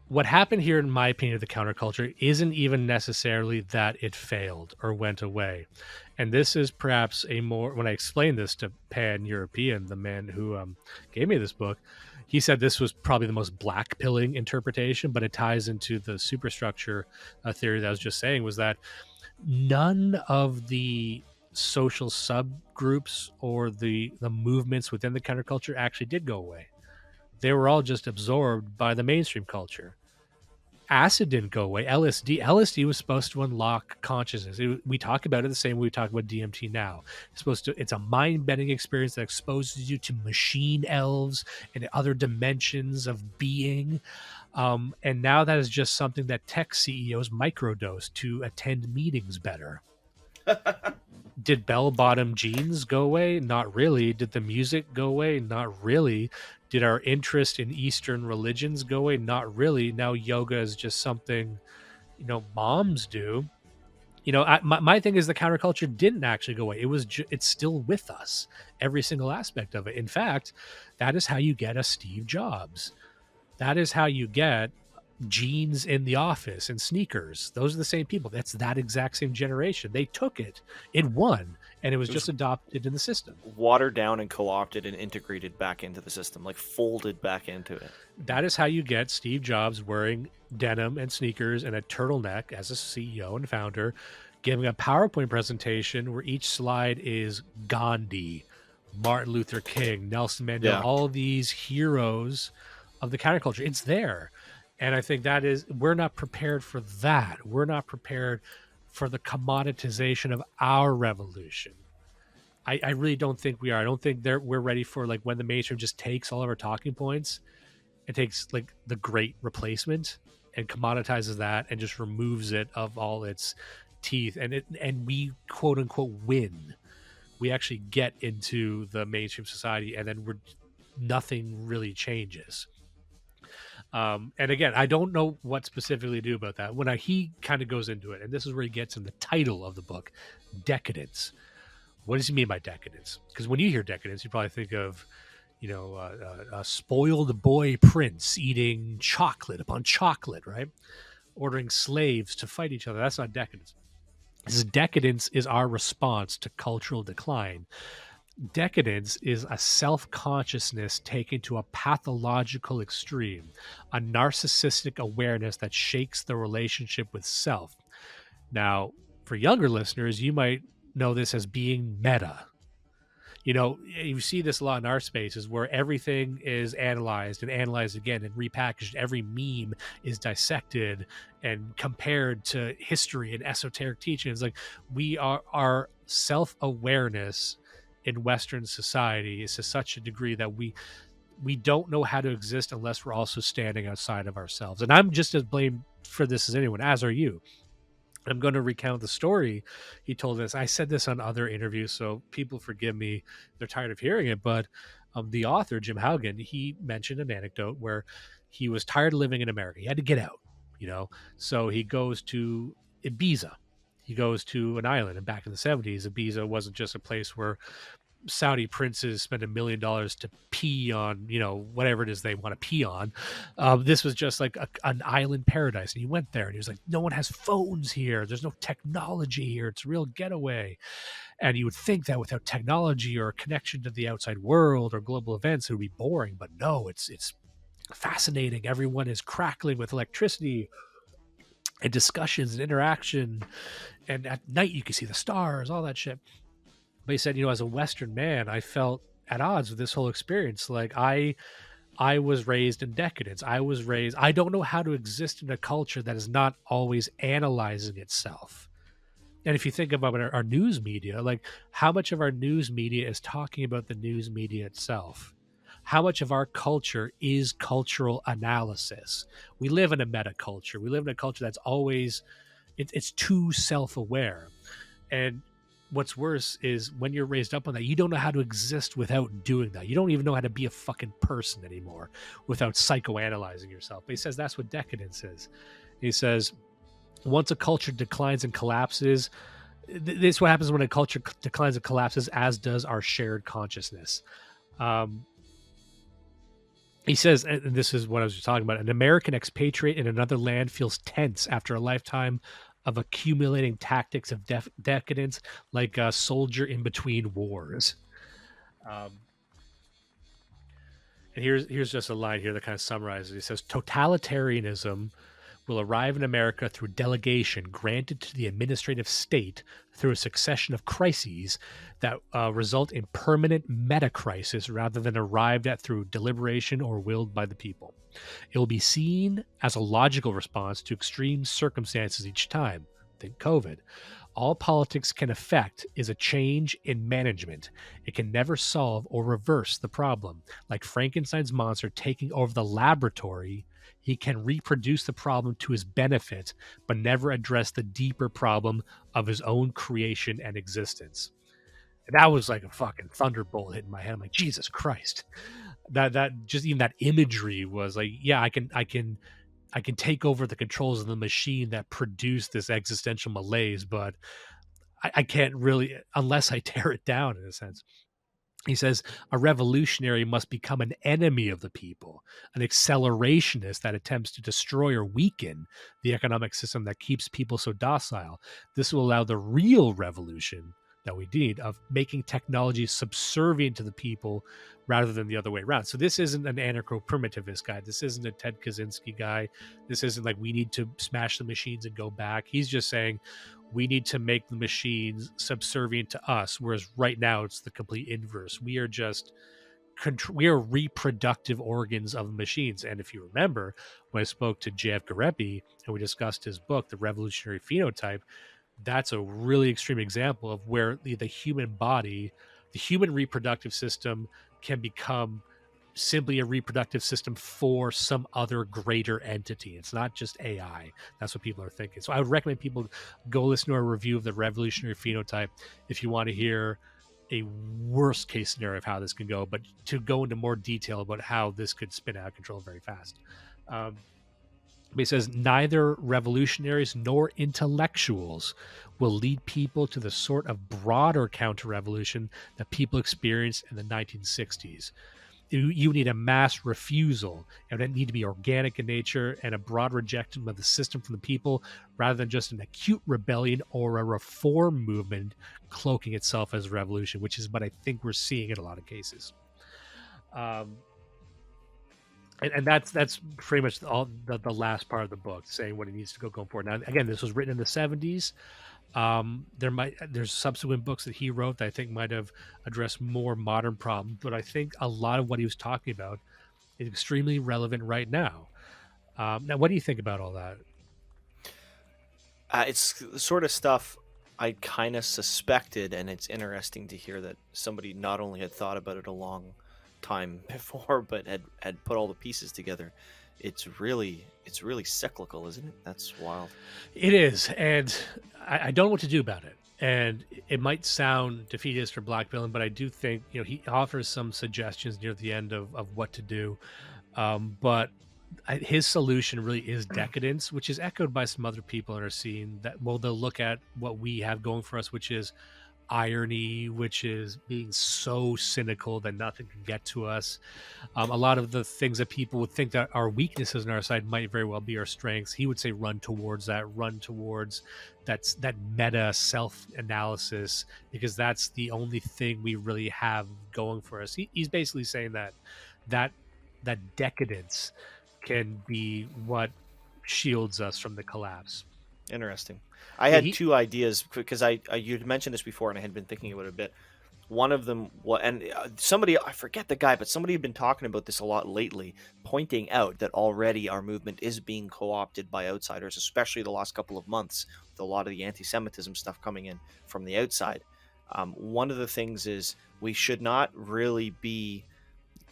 What happened here, in my opinion, of the counterculture isn't even necessarily that it failed or went away. And this is perhaps when I explained this to Pan-European, the man who gave me this book, he said this was probably the most black-pilling interpretation, but it ties into the superstructure theory that I was just saying, was that none of the social subgroups or the movements within the counterculture actually did go away. They were all just absorbed by the mainstream culture. Acid didn't go away. LSD was supposed to unlock consciousness. We talk about it the same way we talk about DMT now. It's a mind-bending experience that exposes you to machine elves and other dimensions of being. And now that is just something that tech CEOs microdose to attend meetings better. Did bell-bottom jeans go away? Not really. Did the music go away? Not really. Did our interest in Eastern religions go away? Not really. Now yoga is just something, moms do. My thing is the counterculture didn't actually go away. It's still with us, every single aspect of it. In fact, that is how you get a Steve Jobs. That is how you get jeans in the office and sneakers. Those are the same people. That's that exact same generation. They took it. It won. And it was just adopted in the system. Watered down and co-opted and integrated back into the system, like folded back into it. That is how you get Steve Jobs wearing denim and sneakers and a turtleneck as a CEO and founder, giving a PowerPoint presentation where each slide is Gandhi, Martin Luther King, Nelson Mandela, all these heroes of the counterculture. It's there. And I think we're not prepared for that. We're not prepared for the commoditization of our revolution. I really don't think we are. I don't think we're ready for like when the mainstream just takes all of our talking points and takes like the great replacement and commoditizes that and just removes it of all its teeth, and we quote unquote win. We actually get into the mainstream society, and then nothing really changes. And again, I don't know what specifically to do about that. When he kind of goes into it, and this is where he gets in the title of the book, Decadence. What does he mean by decadence? Because when you hear decadence, you probably think of, a spoiled boy prince eating chocolate upon chocolate, right? Ordering slaves to fight each other. That's not decadence. Decadence is our response to cultural decline. Decadence is a self-consciousness taken to a pathological extreme, a narcissistic awareness that shakes the relationship with self. Now, for younger listeners, you might know this as being meta. You see this a lot in our spaces where everything is analyzed and analyzed again and repackaged. Every meme is dissected and compared to history and esoteric teachings. Like our self-awareness in Western society is to such a degree that we don't know how to exist unless we're also standing outside of ourselves. And I'm just as blamed for this as anyone, as are you. I'm going to recount the story he told us. I said this on other interviews, so people forgive me. They're tired of hearing it. But the author, Jim Hougan, he mentioned an anecdote where he was tired of living in America. He had to get out, So he goes to Ibiza. He goes to an island. And back in the 70s, Ibiza wasn't just a place where Saudi princes spend $1 million to pee on, whatever it is they want to pee on. This was just like an island paradise. And he went there and he was like, no one has phones here. There's no technology here. It's a real getaway. And you would think that without technology or a connection to the outside world or global events, it would be boring. But no, it's fascinating. Everyone is crackling with electricity and discussions and interaction. And at night you can see the stars, all that shit. But he said, as a Western man, I felt at odds with this whole experience. Like I was raised in decadence. I don't know how to exist in a culture that is not always analyzing itself. And if you think about our news media, like how much of our news media is talking about the news media itself? How much of our culture is cultural analysis? We live in a meta culture. We live in a culture that's always, it's too self-aware. And what's worse is when you're raised up on that, you don't know how to exist without doing that. You don't even know how to be a fucking person anymore without psychoanalyzing yourself. But he says that's what decadence is. He says, once a culture declines and collapses, this is what happens when a culture declines and collapses, as does our shared consciousness. He says, and this is what I was just talking about, an American expatriate in another land feels tense after a lifetime of accumulating tactics of decadence, like a soldier in between wars. And here's just a line here that kind of summarizes. He says, totalitarianism will arrive in America through delegation granted to the administrative state through a succession of crises that result in permanent meta-crisis rather than arrived at through deliberation or willed by the people. It will be seen as a logical response to extreme circumstances each time. Think COVID. All politics can effect is a change in management. It can never solve or reverse the problem. Like Frankenstein's monster taking over the laboratory, he can reproduce the problem to his benefit, but never address the deeper problem of his own creation and existence. And that was like a fucking thunderbolt hitting my head. I'm like, Jesus Christ. That just even that imagery was like, yeah, I can take over the controls of the machine that produced this existential malaise, but I can't really, unless I tear it down in a sense. He says, a revolutionary must become an enemy of the people, an accelerationist that attempts to destroy or weaken the economic system that keeps people so docile. This will allow the real revolution that we need of making technology subservient to the people rather than the other way around. So this isn't an anarcho-primitivist guy. This isn't a Ted Kaczynski guy. This isn't like we need to smash the machines and go back. He's just saying we need to make the machines subservient to us, whereas right now it's the complete inverse. We are just we are reproductive organs of the machines. And if you remember, when I spoke to J.F. Garepi and we discussed his book, The Revolutionary Phenotype, that's a really extreme example of where the human body, the human reproductive system can become simply a reproductive system for some other greater entity. It's not just AI. That's what people are thinking. So I would recommend people go listen to a review of The Revolutionary Phenotype if you want to hear a worst case scenario of how this can go, but to go into more detail about how this could spin out of control very fast. But he says, neither revolutionaries nor intellectuals will lead people to the sort of broader counter-revolution that people experienced in the 1960s. You need a mass refusal, and it need to be organic in nature and a broad rejection of the system from the people rather than just an acute rebellion or a reform movement cloaking itself as a revolution, which is what I think we're seeing in a lot of cases. And that's pretty much all the last part of the book, saying what it needs to go going forward. Now, again, this was written in the 70s. There's subsequent books that he wrote that I think might have addressed more modern problems, but I think a lot of what he was talking about is extremely relevant right now. Now, what do you think about all that? It's the sort of stuff I kind of suspected, and it's interesting to hear that somebody not only had thought about it a long time before, but had put all the pieces together. It's really cyclical, isn't it? That's wild. It is, and I don't know what to do about it. And it might sound defeatist or blackmailing, but I do think, he offers some suggestions near the end of what to do. But his solution really is decadence, which is echoed by some other people in our scene that, well, they'll look at what we have going for us, which is irony, which is being so cynical that nothing can get to us. A lot of the things that people would think that are weaknesses on our side might very well be our strengths. He would say run towards that meta self-analysis, because that's the only thing we really have going for us. He's basically saying that decadence can be what shields us from the collapse. Interesting. I had two ideas because you'd mentioned this before, and I had been thinking about it a bit. One of them, somebody, I forget the guy, but somebody had been talking about this a lot lately, pointing out that already our movement is being co-opted by outsiders, especially the last couple of months, with a lot of the anti-Semitism stuff coming in from the outside. One of the things is we should not really be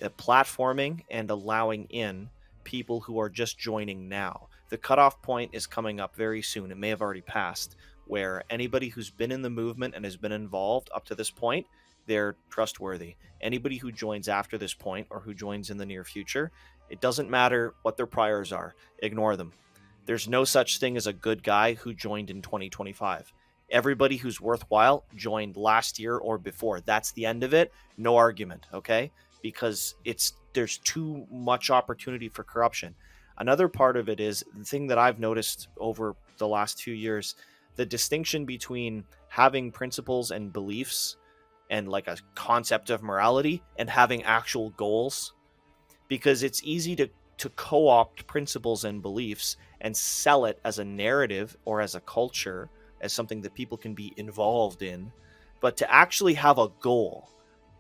platforming and allowing in people who are just joining now. The cutoff point is coming up very soon. It may have already passed, where anybody who's been in the movement and has been involved up to this point, they're trustworthy. Anybody who joins after this point or who joins in the near future, it doesn't matter what their priors are. Ignore them. There's no such thing as a good guy who joined in 2025. Everybody who's worthwhile joined last year or before. That's the end of it. No argument, okay? Because there's too much opportunity for corruption. Another part of it is the thing that I've noticed over the last few years, the distinction between having principles and beliefs and like a concept of morality and having actual goals. Because it's easy to co-opt principles and beliefs and sell it as a narrative or as a culture, as something that people can be involved in. But to actually have a goal,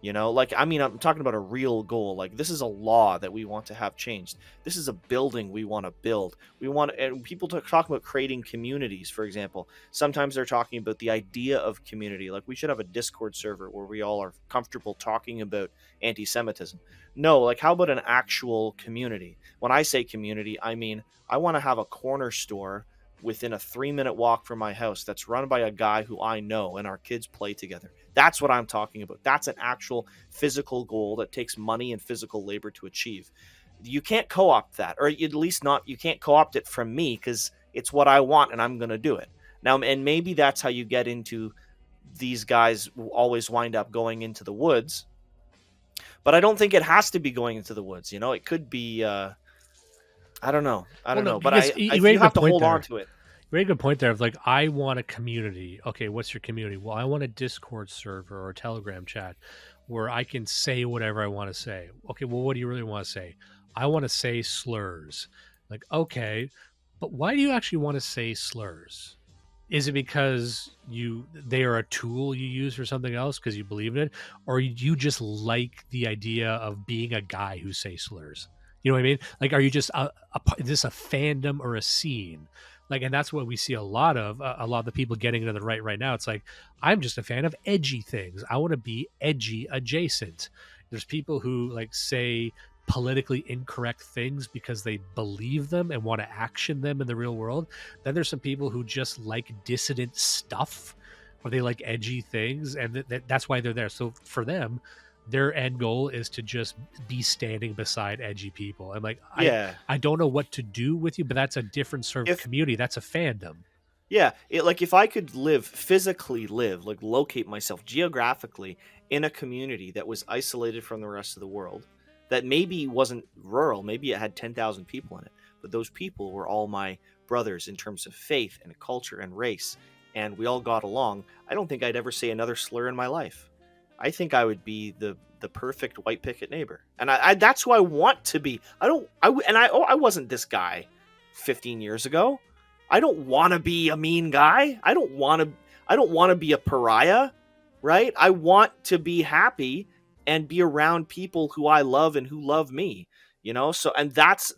I'm talking about a real goal. Like, this is a law that we want to have changed. This is a building we want to build. And people talk about creating communities, for example. Sometimes they're talking about the idea of community. Like, we should have a Discord server where we all are comfortable talking about anti-Semitism. No, like, how about an actual community? When I say community, I mean, I want to have a corner store within a 3-minute walk from my house that's run by a guy who I know, and our kids play together. That's what I'm talking about. That's an actual physical goal that takes money and physical labor to achieve. You can't co-opt that, or at least you can't co-opt it from me, because it's what I want and I'm going to do it. Now, and maybe that's how you get into these guys who always wind up going into the woods. But I don't think it has to be going into the woods. It could be... I don't know. But you have to hold on to it. You made a good point there of like, I want a community. Okay, what's your community? Well, I want a Discord server or a Telegram chat where I can say whatever I want to say. Okay, well, what do you really want to say? I want to say slurs. Like, okay, but why do you actually want to say slurs? Is it because they are a tool you use for something else because you believe in it? Or you just like the idea of being a guy who says slurs? You know what I mean? Like, are you just is this a fandom or a scene? Like, and that's what we see a lot of the people getting into the right now. It's like, I'm just a fan of edgy things. I want to be edgy adjacent. There's people who like say politically incorrect things because they believe them and want to action them in the real world. Then there's some people who just like dissident stuff, or they like edgy things, and that's why they're there. So for them, their end goal is to just be standing beside edgy people. I'm like, I don't know what to do with you, but that's a different sort of community. That's a fandom. Yeah. If I could physically live, like locate myself geographically in a community that was isolated from the rest of the world, that maybe wasn't rural, maybe it had 10,000 people in it, but those people were all my brothers in terms of faith and culture and race, and we all got along, I don't think I'd ever say another slur in my life. I think I would be the perfect white picket neighbor, and I that's who I want to be. I wasn't this guy 15 years ago. I don't want to be a mean guy. I don't want to be a pariah, right? I want to be happy and be around people who I love and who love me. So, and that's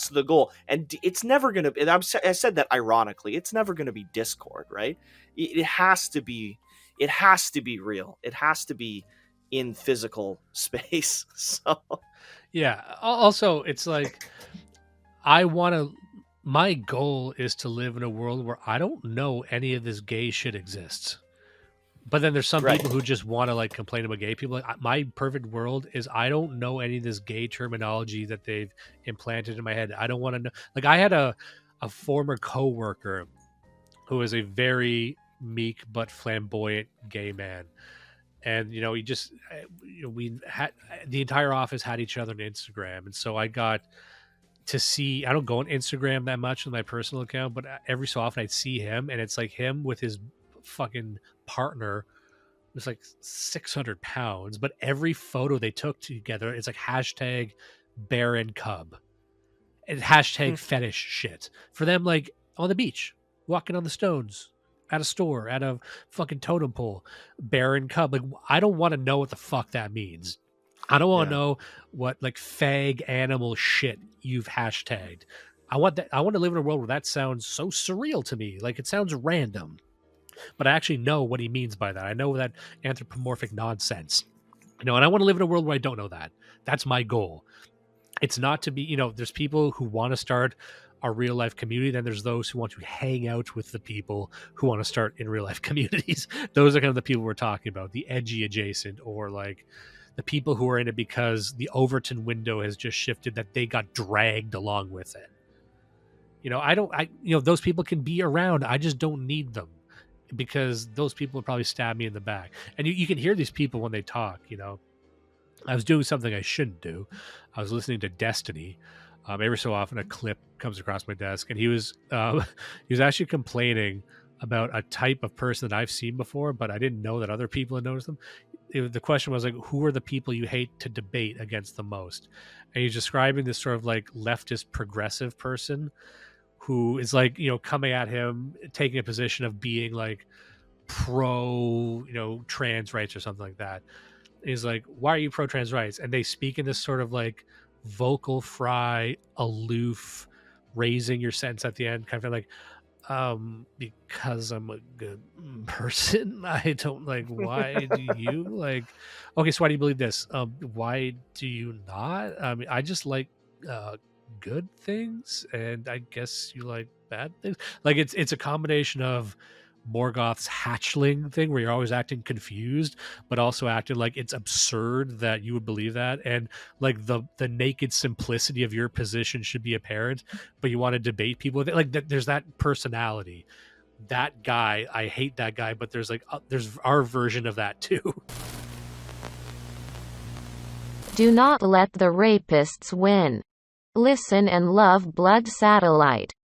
the goal. And it's never going to, I said that ironically, it's never going to be Discord, right? It has to be real. It has to be in physical space. So Yeah. Also, it's like my goal is to live in a world where I don't know any of this gay shit exists. But then there's some Right. people who just want to like complain about gay people. Like, my perfect world is I don't know any of this gay terminology that they've implanted in my head. I don't want to know. Like, I had a former coworker who was a very meek but flamboyant gay man, and he just we had the entire office had each other on Instagram, and so I got to see. I don't go on Instagram that much on my personal account, but every so often I'd see him, and it's like him with his fucking partner was like 600 pounds, but every photo they took together, it's like hashtag bear and cub and hashtag fetish shit for them, like on the beach, walking on the stones, at a store, at a fucking totem pole, bear and cub. Like, I don't want to know what the fuck that means. I don't want to know what like fag animal shit you've hashtagged. I want to live in a world where that sounds so surreal to me. Like, it sounds random, but I actually know what he means by that. I know that anthropomorphic nonsense, and I want to live in a world where I don't know that. That's my goal. It's not to be, there's people who want to start a real life community. Then there's those who want to hang out with the people who want to start in real life communities. Those are kind of the people we're talking about, the edgy adjacent, or like the people who are in it because the Overton window has just shifted, that they got dragged along with it. Those people can be around. I just don't need them, because those people would probably stab me in the back. And you can hear these people when they talk. I was doing something I shouldn't do. I was listening to Destiny. Every so often a clip comes across my desk, and he was actually complaining about a type of person that I've seen before, but I didn't know that other people had noticed them. The question was like, who are the people you hate to debate against the most? And he's describing this sort of like leftist progressive person who is like, coming at him, taking a position of being like pro, trans rights or something like that. He's like, why are you pro trans rights? And they speak in this sort of like vocal fry, aloof, raising your sentence at the end, kind of like, because I'm a good person. I don't like, why do you like, okay, so why do you believe this? Why do you not? I mean, I just like good things, and I guess you like bad things. Like, it's a combination of Morgoth's hatchling thing, where you're always acting confused, but also acting like it's absurd that you would believe that, and like the naked simplicity of your position should be apparent, but you want to debate people with it. Like, there's that personality. That guy, I hate that guy, but there's our version of that too. Do not let the rapists win. Listen and love Blood Satellite.